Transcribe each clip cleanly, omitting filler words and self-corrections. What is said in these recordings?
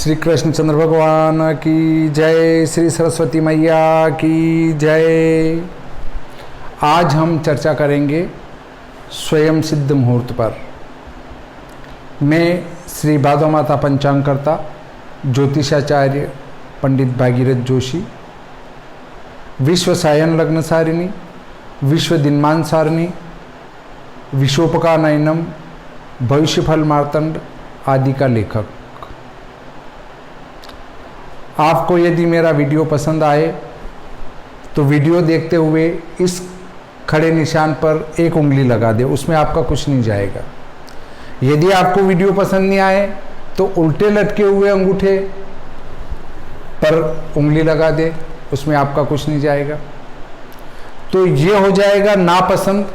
श्री कृष्णचंद्र भगवान की जय, श्री सरस्वती मैया की जय। आज हम चर्चा करेंगे स्वयं सिद्ध मुहूर्त पर। मैं श्री भादव माता पंचांगकर्ता ज्योतिषाचार्य पंडित भागीरथ जोशी, विश्व सायन लग्न सारिणी, विश्व दिनमान सारिणी, विशोपका नयनम, भविष्यफल मार्तंड आदि का लेखक। आपको यदि मेरा वीडियो पसंद आए तो वीडियो देखते हुए इस खड़े निशान पर एक उंगली लगा दे, उसमें आपका कुछ नहीं जाएगा। यदि आपको वीडियो पसंद नहीं आए तो उल्टे लटके हुए अंगूठे पर उंगली लगा दे, उसमें आपका कुछ नहीं जाएगा। तो ये हो जाएगा नापसंद,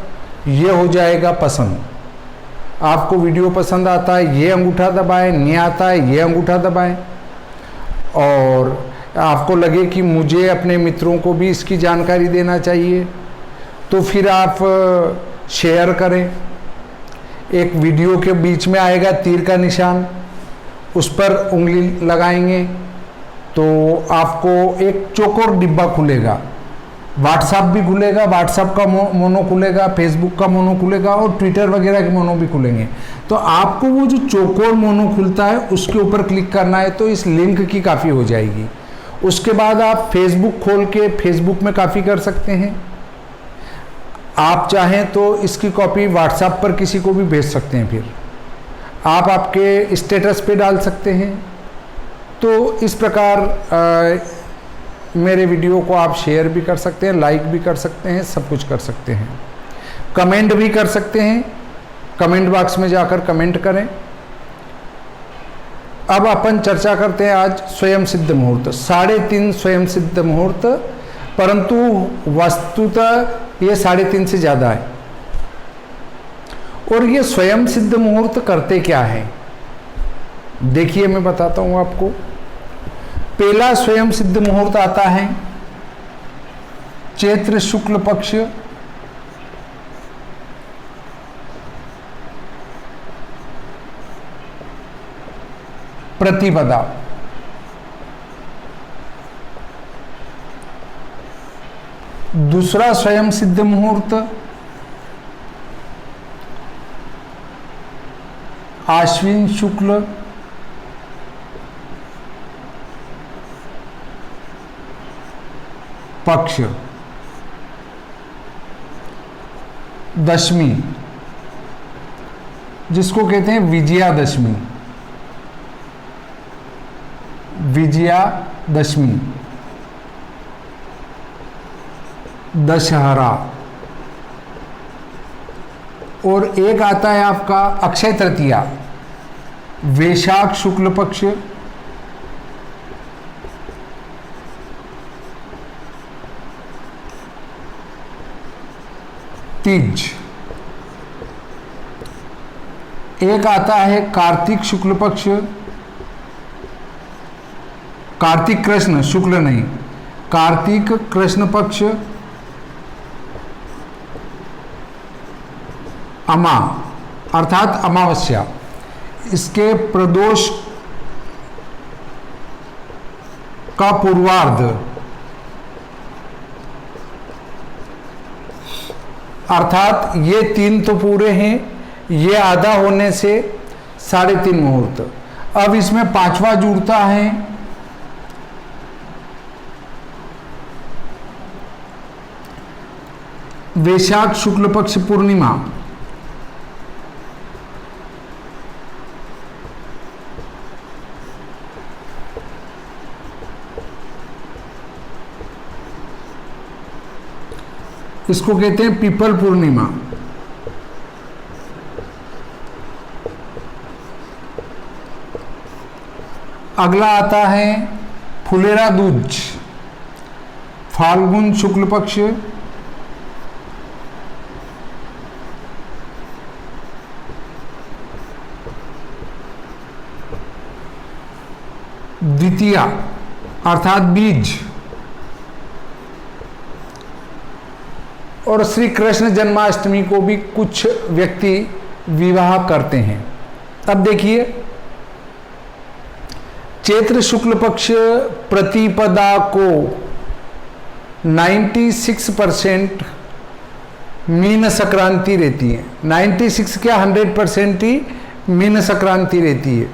ये हो जाएगा पसंद। आपको वीडियो पसंद आता है ये अंगूठा दबाएं, नहीं आता है ये अंगूठा दबाएं। और आपको लगे कि मुझे अपने मित्रों को भी इसकी जानकारी देना चाहिए तो फिर आप शेयर करें। एक वीडियो के बीच में आएगा तीर का निशान, उस पर उंगली लगाएंगे तो आपको एक चौकोर डिब्बा खुलेगा। व्हाट्सएप भी खुलेगा, व्हाट्सएप का मोनो खुलेगा, फेसबुक का मोनो खुलेगा और ट्विटर वगैरह के मोनो भी खुलेंगे। तो आपको वो जो चौकोर मोनो खुलता है उसके ऊपर क्लिक करना है, तो इस लिंक की काफ़ी हो जाएगी। उसके बाद आप फेसबुक खोल के फेसबुक में काफ़ी कर सकते हैं। आप चाहें तो इसकी कॉपी व्हाट्सएप पर किसी को भी भेज सकते हैं, फिर आप आपके स्टेटस पे डाल सकते हैं। तो इस प्रकार मेरे वीडियो को आप शेयर भी कर सकते हैं, लाइक भी कर सकते हैं, सब कुछ कर सकते हैं। कमेंट भी कर सकते हैं, कमेंट बॉक्स में जाकर कमेंट करें। अब अपन चर्चा करते हैं आज स्वयं सिद्ध मुहूर्त। 3.5 स्वयं सिद्ध मुहूर्त, परंतु वस्तुतः ये 3.5 से ज़्यादा है। और ये स्वयं सिद्ध मुहूर्त करते क्या है, देखिए मैं बताता हूँ आपको। पहला स्वयं सिद्ध मुहूर्त आता है चैत्र शुक्ल पक्ष प्रतिपदा। दूसरा स्वयं सिद्ध मुहूर्त आश्विन शुक्ल पक्ष दशमी, जिसको कहते हैं विजयादशमी। विजयादशमी, दशहरा। और एक आता है आपका अक्षय तृतीया, वैशाख शुक्ल पक्ष तीज। एक आता है कार्तिक शुक्ल पक्ष, कार्तिक कृष्ण शुक्ल नहीं, कार्तिक कृष्ण पक्ष अमा अर्थात अमावस्या। इसके प्रदोष का पूर्वार्ध अर्थात ये 3 तो पूरे हैं, ये आधा होने से 3.5 मुहूर्त। अब इसमें 5वां जुड़ता है वैशाख शुक्ल पक्ष पूर्णिमा। इसको कहते हैं पीपल पूर्णिमा। अगला आता है फुलेरा दूज, फाल्गुन शुक्ल पक्ष द्वितीया अर्थात बीज। और श्री कृष्ण जन्माष्टमी को भी कुछ व्यक्ति विवाह करते हैं। अब देखिए चैत्र शुक्ल पक्ष प्रतिपदा को 96% मीन संक्रांति रहती है। 96 क्या 100% ही मीन संक्रांति रहती है।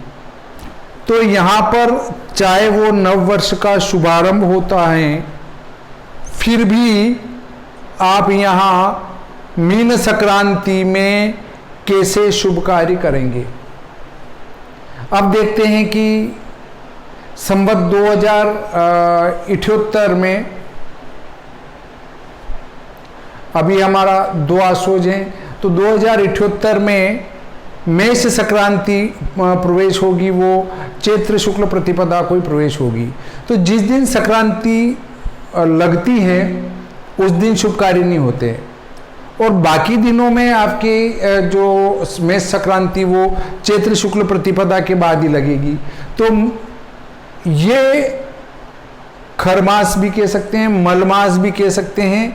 तो यहाँ पर चाहे वो नव वर्ष का शुभारंभ होता है, फिर भी आप यहाँ मीन संक्रांति में कैसे शुभ कार्य करेंगे। अब देखते हैं कि संवत 2078 में अभी हमारा 2 आश्वज हैं, तो 2078 में मेष संक्रांति प्रवेश होगी, वो चैत्र शुक्ल प्रतिपदा को ही प्रवेश होगी। तो जिस दिन संक्रांति लगती है उस दिन शुभ कार्य नहीं होते, और बाकी दिनों में आपके जो मेष संक्रांति वो चैत्र शुक्ल प्रतिपदा के बाद ही लगेगी। तो ये खरमास भी कह सकते हैं, मलमास भी कह सकते हैं।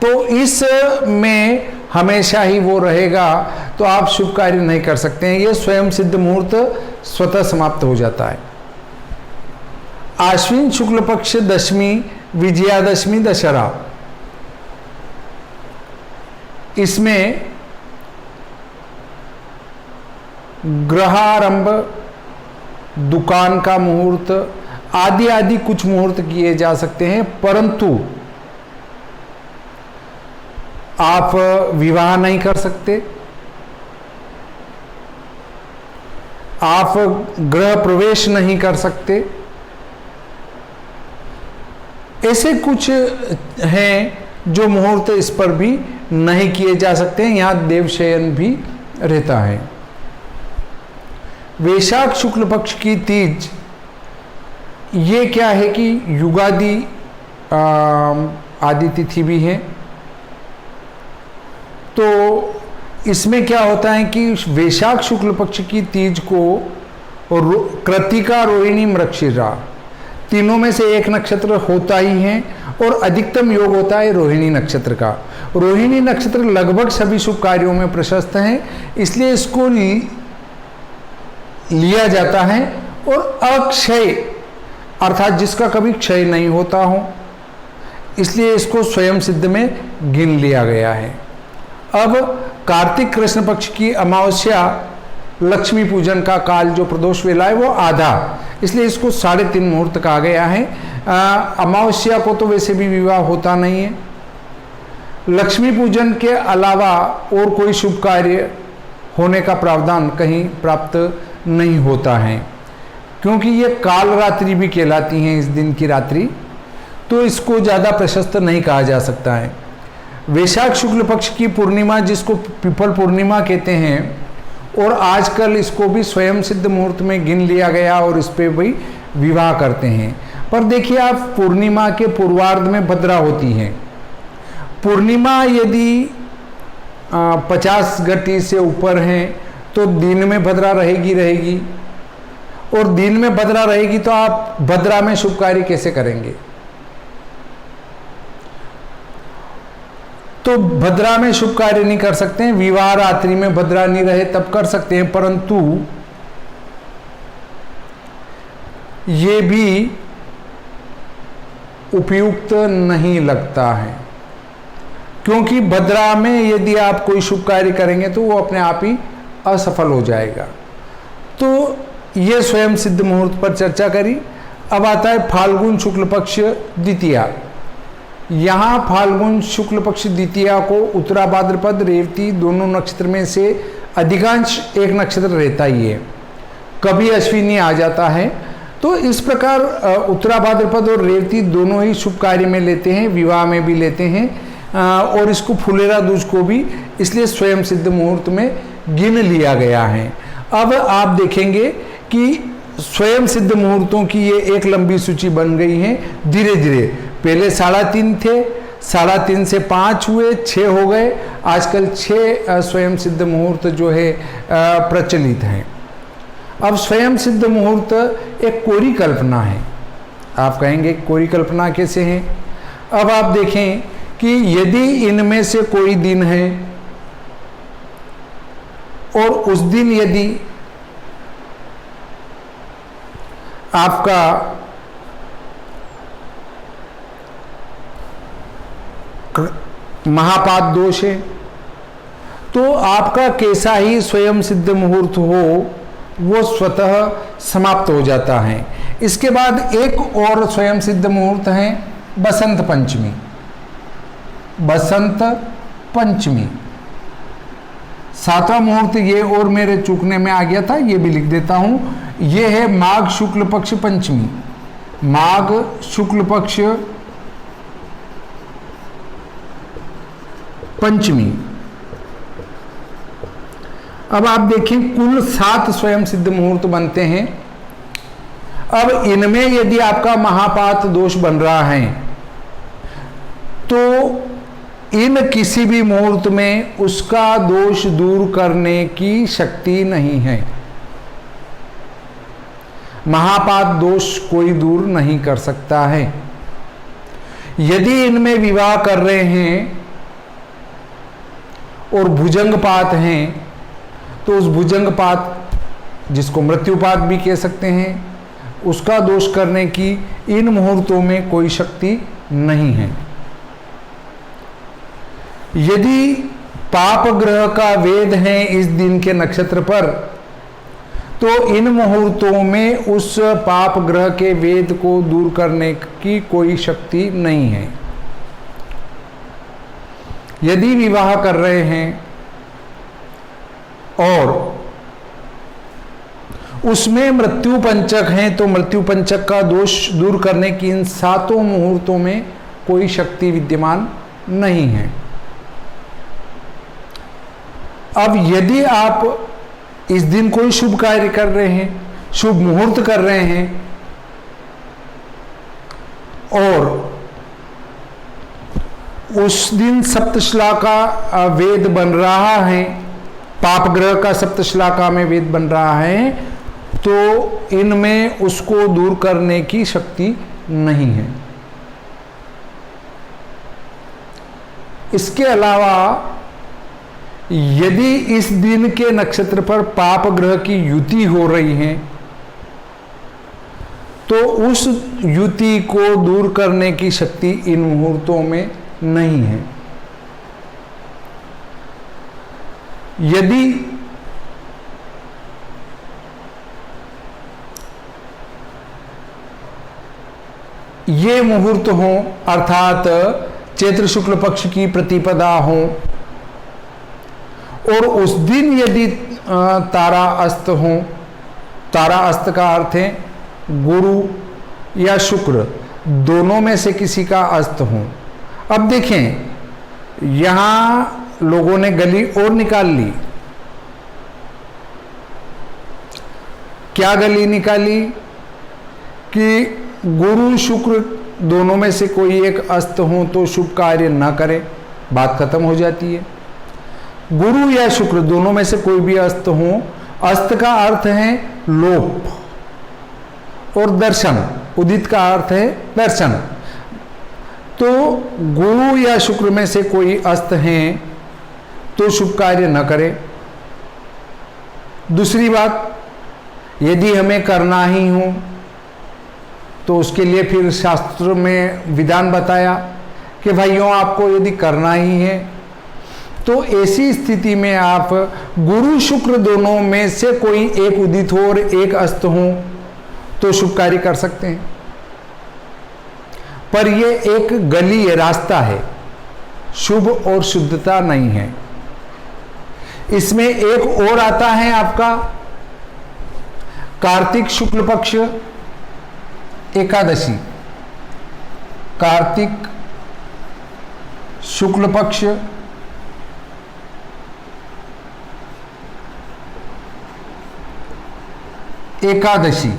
तो इस में हमेशा ही वो रहेगा, तो आप शुभ कार्य नहीं कर सकते हैं। ये स्वयं सिद्ध मुहूर्त स्वतः समाप्त हो जाता है। आश्विन शुक्ल पक्ष दशमी, विजयादशमी, दशहरा, इसमें ग्रहारंभ, दुकान का मुहूर्त आदि आदि कुछ मुहूर्त किए जा सकते हैं, परंतु आप विवाह नहीं कर सकते, आप गृह प्रवेश नहीं कर सकते। ऐसे कुछ हैं जो मुहूर्त इस पर भी नहीं किए जा सकते हैं। यहाँ देवशयन भी रहता है। वैशाख शुक्ल पक्ष की तीज, ये क्या है कि युगादि आदि तिथि भी है। तो इसमें क्या होता है कि वैशाख शुक्ल पक्ष की तीज को कृतिका, रोहिणी, मृगशिरा, तीनों में से एक नक्षत्र होता ही है, और अधिकतम योग होता है रोहिणी नक्षत्र का। रोहिणी नक्षत्र लगभग सभी शुभ कार्यों में प्रशस्त है, इसलिए इसको लिया जाता है। और अक्षय अर्थात जिसका कभी क्षय नहीं होता हो, इसलिए इसको स्वयं सिद्ध में गिन लिया गया है। अब कार्तिक कृष्ण पक्ष की अमावस्या, लक्ष्मी पूजन का काल जो प्रदोष वेला है वो आधा, इसलिए इसको 3.5 मुहूर्त कहा गया है। अमावस्या को तो वैसे भी विवाह होता नहीं है। लक्ष्मी पूजन के अलावा और कोई शुभ कार्य होने का प्रावधान कहीं प्राप्त नहीं होता है, क्योंकि ये काल रात्रि भी कहलाती हैं इस दिन की रात्रि, तो इसको ज़्यादा प्रशस्त नहीं कहा जा सकता है। वैशाख शुक्ल पक्ष की पूर्णिमा, जिसको पिपल पूर्णिमा कहते हैं, और आजकल इसको भी स्वयं सिद्ध मुहूर्त में गिन लिया गया और इस पे भी विवाह करते हैं। पर देखिए, आप पूर्णिमा के पूर्वार्ध में भद्रा होती है। पूर्णिमा यदि 50 घटी से ऊपर है तो दिन में भद्रा रहेगी, और दिन में भद्रा रहेगी तो आप भद्रा में शुभ कार्य कैसे करेंगे। तो भद्रा में शुभ कार्य नहीं कर सकते हैं। विवाह रात्रि में भद्रा नहीं रहे तब कर सकते हैं, परंतु ये भी उपयुक्त नहीं लगता है, क्योंकि भद्रा में यदि आप कोई शुभ कार्य करेंगे तो वो अपने आप ही असफल हो जाएगा। तो ये स्वयं सिद्ध मुहूर्त पर चर्चा करी। अब आता है फाल्गुन शुक्ल पक्ष द्वितीया। यहाँ फाल्गुन शुक्ल पक्ष द्वितीया को उत्तरा भाद्रपद, रेवती दोनों नक्षत्र में से अधिकांश एक नक्षत्र रहता ही है, कभी अश्विनी आ जाता है। तो इस प्रकार उत्तरा भाद्रपद और रेवती दोनों ही शुभ कार्य में लेते हैं, विवाह में भी लेते हैं, और इसको फुलेरा दूज को भी इसलिए स्वयं सिद्ध मुहूर्त में गिन लिया गया है। अब आप देखेंगे कि स्वयं सिद्ध मुहूर्तों की ये एक लंबी सूची बन गई है धीरे धीरे। पहले 3.5 थे, 3.5 से 5 हुए, 6 हो गए, आजकल 6 स्वयं सिद्ध मुहूर्त जो है प्रचलित हैं। अब स्वयं सिद्ध मुहूर्त एक कोरी कल्पना है। आप कहेंगे कोरी कल्पना कैसे है। अब आप देखें कि यदि इनमें से कोई दिन है और उस दिन यदि आपका महापात दोष है, तो आपका कैसा ही स्वयं सिद्ध मुहूर्त हो वो स्वतः समाप्त हो जाता है। इसके बाद एक और स्वयं सिद्ध मुहूर्त है बसंत पंचमी। बसंत पंचमी 7वां मुहूर्त, ये और मेरे चूकने में आ गया था, ये भी लिख देता हूं। ये है माघ शुक्ल पक्ष पंचमी। माघ शुक्ल पक्ष पंचमी। अब आप देखें कुल 7 स्वयं सिद्ध मुहूर्त बनते हैं। अब इनमें यदि आपका महापात दोष बन रहा है तो इन किसी भी मुहूर्त में उसका दोष दूर करने की शक्ति नहीं है। महापात दोष कोई दूर नहीं कर सकता है। यदि इनमें विवाह कर रहे हैं और भुजंगपात हैं तो उस भुजंगपात, जिसको मृत्युपात भी कह सकते हैं, उसका दोष करने की इन मुहूर्तों में कोई शक्ति नहीं है। यदि पाप ग्रह का वेद है इस दिन के नक्षत्र पर, तो इन मुहूर्तों में उस पाप ग्रह के वेद को दूर करने की कोई शक्ति नहीं है। यदि विवाह कर रहे हैं और उसमें मृत्यु पंचक है तो मृत्यु पंचक का दोष दूर करने की इन 7 मुहूर्तों में कोई शक्ति विद्यमान नहीं है। अब यदि आप इस दिन कोई शुभ कार्य कर रहे हैं, शुभ मुहूर्त कर रहे हैं और उस दिन सप्तश्लाका वेद बन रहा है, पाप ग्रह का सप्तश्लाका में वेद बन रहा है, तो इनमें उसको दूर करने की शक्ति नहीं है। इसके अलावा यदि इस दिन के नक्षत्र पर पाप ग्रह की युति हो रही है तो उस युति को दूर करने की शक्ति इन मुहूर्तों में नहीं है। यदि ये मुहूर्त हो, अर्थात चैत्र शुक्ल पक्ष की प्रतिपदा हो, और उस दिन यदि तारा अस्त हो, तारा अस्त का अर्थ है गुरु या शुक्र, दोनों में से किसी का अस्त हो। अब देखें, यहां लोगों ने गली और निकाल ली। क्या गली निकाली कि गुरु शुक्र दोनों में से कोई एक अस्त हो तो शुभ कार्य ना करे, बात खत्म हो जाती है। गुरु या शुक्र दोनों में से कोई भी अस्त हो, अस्त का अर्थ है लोप और दर्शन, उदित का अर्थ है दर्शन। तो गुरु या शुक्र में से कोई अस्त हैं तो शुभ कार्य न करे। दूसरी बात, यदि हमें करना ही हो तो उसके लिए फिर शास्त्र में विधान बताया कि भाइयों आपको यदि करना ही है तो ऐसी स्थिति में आप गुरु शुक्र दोनों में से कोई एक उदित हो और एक अस्त हो तो शुभ कार्य कर सकते हैं। पर यह एक गली है, रास्ता है, शुभ और शुद्धता नहीं है। इसमें एक और आता है आपका कार्तिक शुक्ल पक्ष एकादशी। कार्तिक शुक्ल पक्ष एकादशी,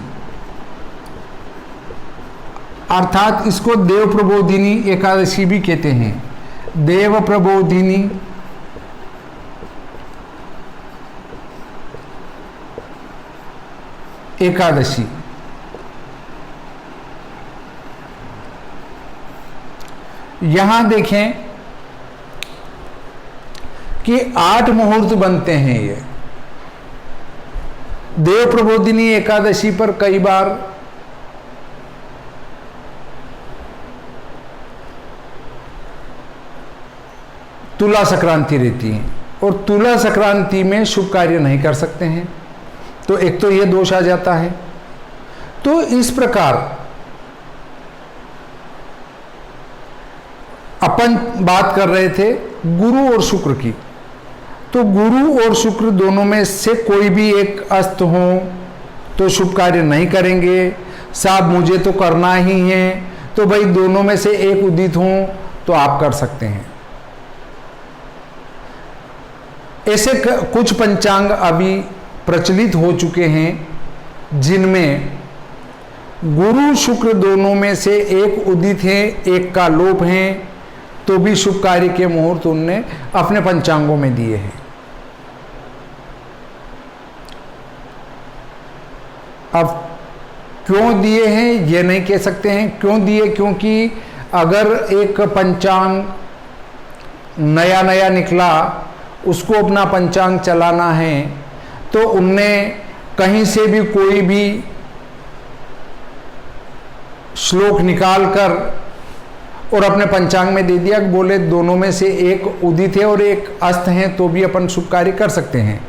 अर्थात इसको देव प्रबोधिनी एकादशी भी कहते हैं। देव प्रबोधिनी एकादशी। यहां देखें कि 8 मुहूर्त बनते हैं। ये देव प्रबोधिनी एकादशी पर कई बार तुला संक्रांति रहती है और तुला संक्रांति में शुभ कार्य नहीं कर सकते हैं, तो एक तो ये दोष आ जाता है। तो इस प्रकार अपन बात कर रहे थे गुरु और शुक्र की, तो गुरु और शुक्र दोनों में से कोई भी एक अस्त हो तो शुभ कार्य नहीं करेंगे। साहब मुझे तो करना ही है, तो भाई दोनों में से एक उदित हो तो आप कर सकते हैं। ऐसे कुछ पंचांग अभी प्रचलित हो चुके हैं जिनमें गुरु शुक्र दोनों में से एक उदित है, एक का लोप है, तो भी शुभ कार्य के मुहूर्त उनने अपने पंचांगों में दिए हैं। अब क्यों दिए हैं ये नहीं कह सकते हैं। क्यों दिए? क्योंकि अगर एक पंचांग नया नया निकला, उसको अपना पंचांग चलाना है, तो उनने कहीं से भी कोई भी श्लोक निकाल कर और अपने पंचांग में दे दिया, बोले दोनों में से एक उदित है और एक अस्त है, तो भी अपन शुभ कार्य कर सकते हैं।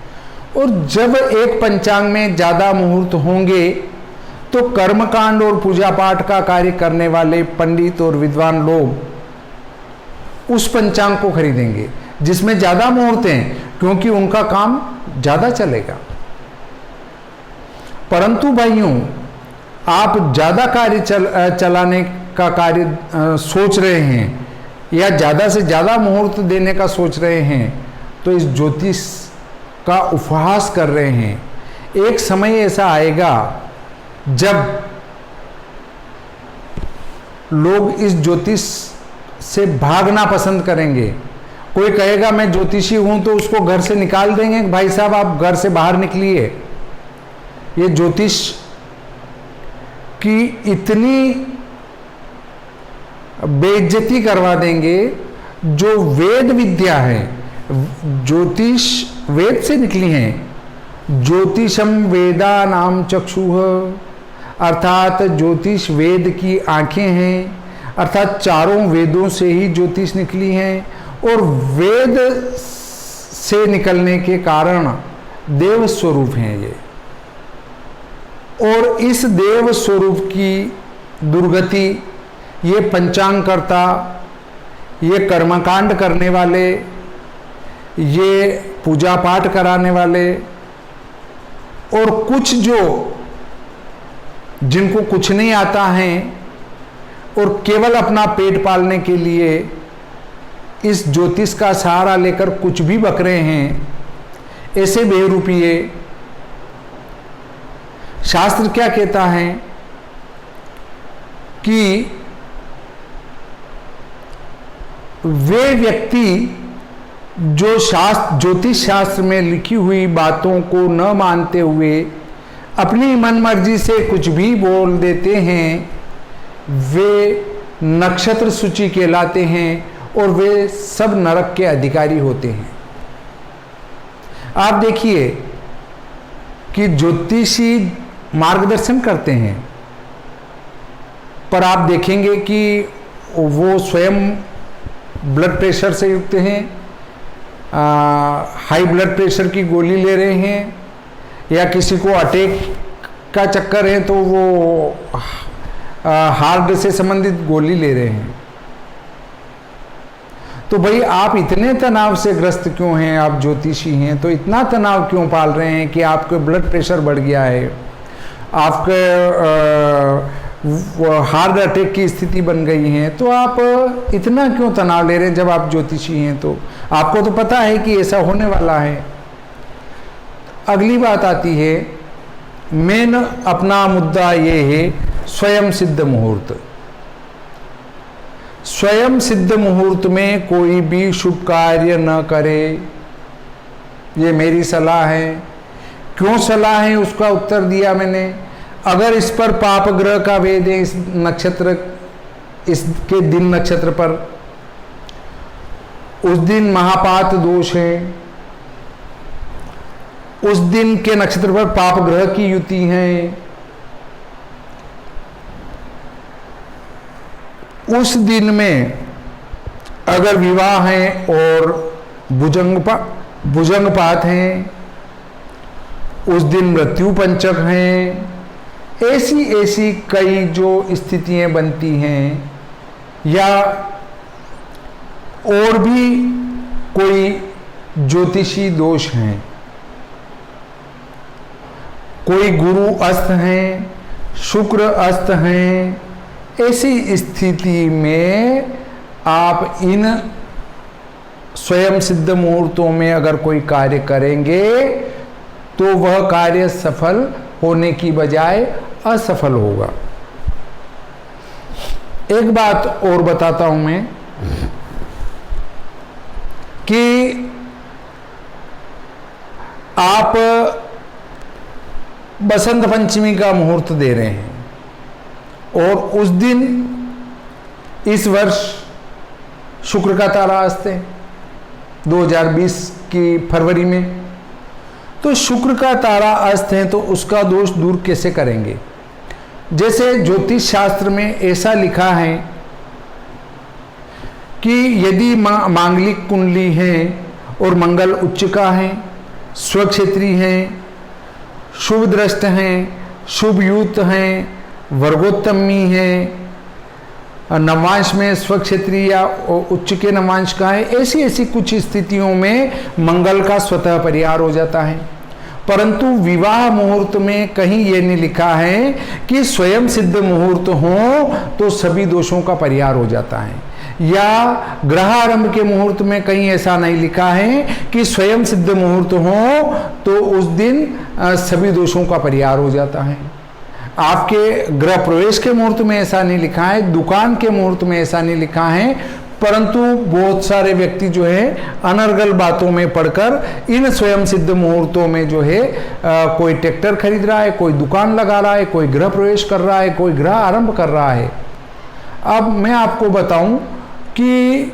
और जब एक पंचांग में ज़्यादा मुहूर्त होंगे तो कर्मकांड और पूजा पाठ का कार्य करने वाले पंडित और विद्वान लोग उस पंचांग को खरीदेंगे जिसमें ज़्यादा मुहूर्त हैं, क्योंकि उनका काम ज़्यादा चलेगा। परंतु भाइयों, आप ज़्यादा कार्य चलाने का कार्य सोच रहे हैं या ज़्यादा से ज़्यादा मुहूर्त देने का सोच रहे हैं, तो इस ज्योतिष का उपहास कर रहे हैं। एक समय ऐसा आएगा जब लोग इस ज्योतिष से भागना पसंद करेंगे। कोई कहेगा मैं ज्योतिषी हूं, तो उसको घर से निकाल देंगे, भाई साहब आप घर से बाहर निकलिए। ये ज्योतिष की इतनी बेइज्जती करवा देंगे। जो वेद विद्या है, ज्योतिष वेद से निकली हैं। ज्योतिषम वेदा नाम चक्षुः, अर्थात ज्योतिष वेद की आंखें हैं, अर्थात चारों वेदों से ही ज्योतिष निकली हैं। और वेद से निकलने के कारण देव स्वरूप हैं ये। और इस देव स्वरूप की दुर्गति ये पंचांगकर्ता, ये कर्मकांड करने वाले, ये पूजा पाठ कराने वाले और कुछ जो जिनको कुछ नहीं आता है और केवल अपना पेट पालने के लिए इस ज्योतिष का सहारा लेकर कुछ भी बक रहे हैं, ऐसे बेरूपिये। शास्त्र क्या कहता है कि वे व्यक्ति जो ज्योतिष शास्त्र में लिखी हुई बातों को न मानते हुए अपनी मनमर्जी से कुछ भी बोल देते हैं, वे नक्षत्र सूची कहलाते हैं और वे सब नरक के अधिकारी होते हैं। आप देखिए कि ज्योतिषी मार्गदर्शन करते हैं, पर आप देखेंगे कि वो स्वयं ब्लड प्रेशर से युक्त हैं, हाई ब्लड प्रेशर की गोली ले रहे हैं, या किसी को अटैक का चक्कर है तो वो हार्ट से संबंधित गोली ले रहे हैं। तो भाई आप इतने तनाव से ग्रस्त क्यों हैं? आप ज्योतिषी हैं तो इतना तनाव क्यों पाल रहे हैं कि आपके ब्लड प्रेशर बढ़ गया है, आपके हार्ट अटैक की स्थिति बन गई है, तो आप इतना क्यों तनाव ले रहे हैं? जब आप ज्योतिषी हैं तो आपको तो पता है कि ऐसा होने वाला है। अगली बात आती है, मेन अपना मुद्दा ये है स्वयं सिद्ध मुहूर्त। स्वयं सिद्ध मुहूर्त में कोई भी शुभ कार्य न करे, ये मेरी सलाह है। क्यों सलाह है उसका उत्तर दिया मैंने। अगर इस पर पाप ग्रह का वेद है, इस नक्षत्र, इसके दिन नक्षत्र पर, उस दिन महापात दोष है, उस दिन के नक्षत्र पर पाप ग्रह की युति है, उस दिन में अगर विवाह है और भुजंगपात हैं, उस दिन मृत्यु पंचक हैं, ऐसी कई जो स्थितियां बनती हैं, या और भी कोई ज्योतिषी दोष हैं, कोई गुरु अस्त हैं, शुक्र अस्त हैं, ऐसी स्थिति में आप इन स्वयं सिद्ध मुहूर्तों में अगर कोई कार्य करेंगे तो वह कार्य सफल होने की बजाय असफल होगा। एक बात और बताता हूं मैं कि आप बसंत पंचमी का मुहूर्त दे रहे हैं और उस दिन इस वर्ष शुक्र का तारा अस्त है 2020 की फरवरी में, तो शुक्र का तारा अस्त है तो उसका दोष दूर कैसे करेंगे? जैसे ज्योतिष शास्त्र में ऐसा लिखा है कि यदि मांगलिक कुंडली है और मंगल उच्च का है, स्वक्षेत्री हैं, शुभ दृष्ट हैं, शुभ यूत हैं, वर्गोत्तमी हैं, नवांश में स्वक्षेत्री या उच्च के नवांश का है, ऐसी कुछ स्थितियों में मंगल का स्वतः परिहार हो जाता है। परंतु विवाह मुहूर्त में कहीं ये नहीं लिखा है कि स्वयं सिद्ध मुहूर्त हो तो सभी दोषों का परिहार हो जाता है, या ग्रह आरंभ के मुहूर्त में कहीं ऐसा नहीं लिखा है कि स्वयं सिद्ध मुहूर्त हो तो उस दिन सभी दोषों का परिहार हो जाता है। आपके गृह प्रवेश के मुहूर्त में ऐसा नहीं लिखा है, दुकान के मुहूर्त में ऐसा नहीं लिखा है, परंतु बहुत सारे व्यक्ति जो है अनर्गल बातों में पढ़कर इन स्वयं सिद्ध मुहूर्तों में जो है कोई ट्रैक्टर खरीद रहा है, कोई दुकान लगा रहा है, कोई गृह प्रवेश कर रहा है, कोई गृह आरंभ कर रहा है। अब मैं आपको बताऊं कि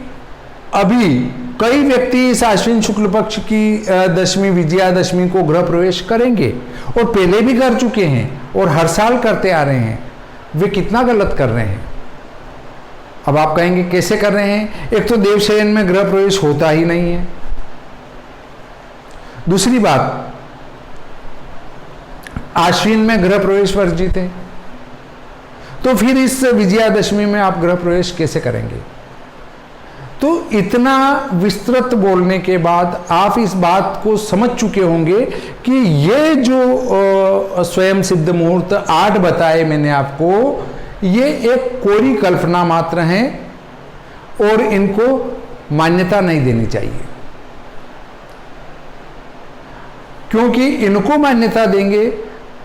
अभी कई व्यक्ति इस आश्विन शुक्ल पक्ष की दशमी विजयादशमी को गृह प्रवेश करेंगे और पहले भी कर चुके हैं और हर साल करते आ रहे हैं। वे कितना गलत कर रहे हैं? अब आप कहेंगे कैसे कर रहे हैं? एक तो देवशयन में गृह प्रवेश होता ही नहीं है। दूसरी बात, आश्विन में गृह प्रवेश वर्जित है, तो फिर इस विजयादशमी में आप गृह प्रवेश कैसे करेंगे? तो इतना विस्तृत बोलने के बाद आप इस बात को समझ चुके होंगे कि ये जो स्वयं सिद्ध मुहूर्त 8 बताए मैंने आपको, ये एक कोरी कल्पना मात्र हैं और इनको मान्यता नहीं देनी चाहिए, क्योंकि इनको मान्यता देंगे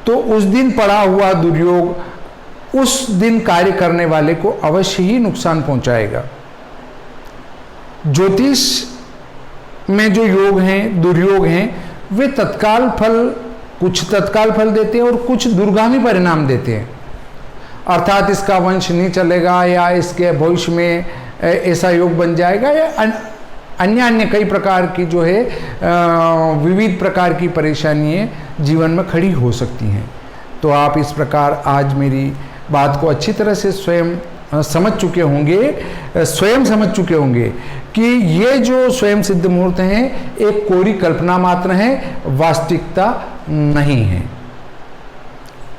तो उस दिन पड़ा हुआ दुर्योग उस दिन कार्य करने वाले को अवश्य ही नुकसान पहुंचाएगा। ज्योतिष में जो योग हैं, दुर्योग हैं, वे तत्काल फल, कुछ तत्काल फल देते हैं और कुछ दूरगामी परिणाम देते हैं। अर्थात इसका वंश नहीं चलेगा या इसके भविष्य में ऐसा योग बन जाएगा, या अन्य कई प्रकार की जो है विविध प्रकार की परेशानियां जीवन में खड़ी हो सकती हैं। तो आप इस प्रकार आज मेरी बात को अच्छी तरह से स्वयं समझ चुके होंगे कि ये जो स्वयं सिद्ध मुहूर्त हैं एक कोरी कल्पना मात्र है, वास्तविकता नहीं है।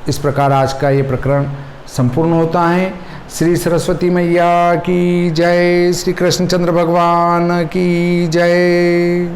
इस प्रकार आज का ये प्रकरण संपूर्ण होता है। श्री सरस्वती मैया की जय, श्री कृष्णचंद्र भगवान की जय।